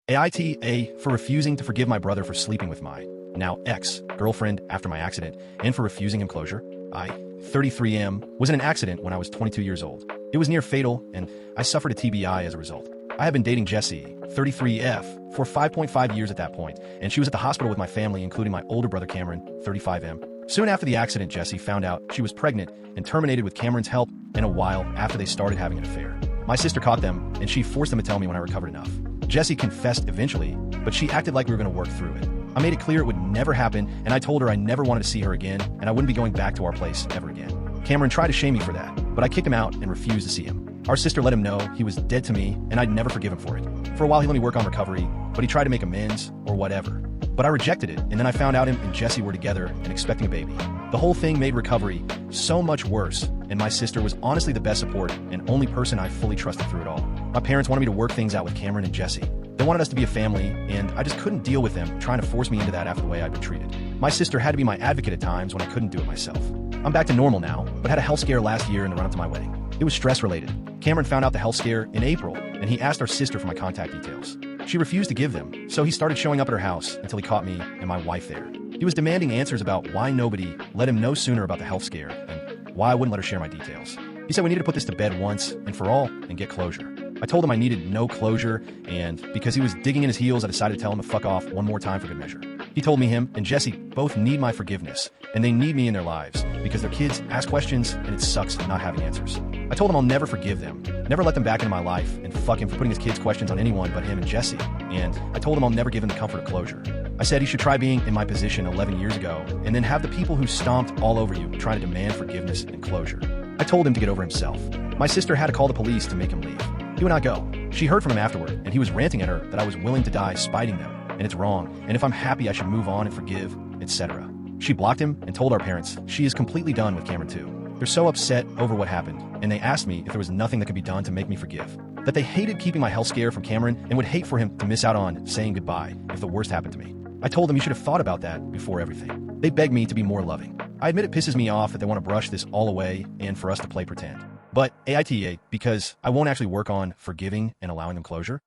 AITA for refusing to forgive my brother for sleeping with my now ex-girlfriend after my accident and for refusing him closure. I, 33M, was in an accident when I was 22 years old. It was near fatal, and I suffered a TBI as a result. I had been dating Jessie, 33F, for 5.5 years at that point, and she was at the hospital with my family, including my older brother Cameron, 35M. Soon after the accident, Jessie found out she was pregnant and terminated with Cameron's help in a while after they started having an affair. My sister caught them, and she forced them to tell me when I recovered enough. Jessie confessed eventually, but she acted like we were going to work through it. I made it clear it would never happen, and I told her I never wanted to see her again, and I wouldn't be going back to our place ever again. Cameron tried to shame me for that, but I kicked him out and refused to see him. Our sister let him know he was dead to me, and I'd never forgive him for it. For a while, he let me work on recovery, but he tried to make amends or whatever. But I rejected it, and then I found out him and Jessie were together and expecting a baby. The whole thing made recovery so much worse, and my sister was honestly the best support and only person I fully trusted through it all. My parents wanted me to work things out with Cameron and Jessie. They wanted us to be a family, and I just couldn't deal with them trying to force me into that after the way I'd been treated. My sister had to be my advocate at times when I couldn't do it myself. I'm back to normal now, but had a health scare last year in the run-up to my wedding. It was stress-related. Cameron found out the health scare in April, and he asked our sister for my contact details. She refused to give them, so he started showing up at her house until he caught me and my wife there. He was demanding answers about why nobody let him know sooner about the health scare and why I wouldn't let her share my details. He said we needed to put this to bed once and for all and get closure. I told him I needed no closure, and because he was digging in his heels, I decided to tell him to fuck off one more time for good measure. He told me him and Jessie both need my forgiveness, and they need me in their lives because their kids ask questions and it sucks not having answers. I told him I'll never forgive them, never let them back into my life, and fuck him for putting his kids' questions on anyone but him and Jessie. And I told him I'll never give him the comfort of closure. I said he should try being in my position 11 years ago and then have the people who stomped all over you trying to demand forgiveness and closure. I told him to get over himself. My sister had to call the police to make him leave. He would not go. She heard from him afterward, and he was ranting at her that I was willing to die spiting them, and it's wrong, and if I'm happy I should move on and forgive, etc. She blocked him and told our parents she is completely done with Cameron too. They're so upset over what happened, and they asked me if there was nothing that could be done to make me forgive. That they hated keeping my health scare from Cameron and would hate for him to miss out on saying goodbye if the worst happened to me. I told them you should have thought about that before everything. They begged me to be more loving. I admit it pisses me off that they want to brush this all away and for us to play pretend. But AITA, because I won't actually work on forgiving and allowing them closure,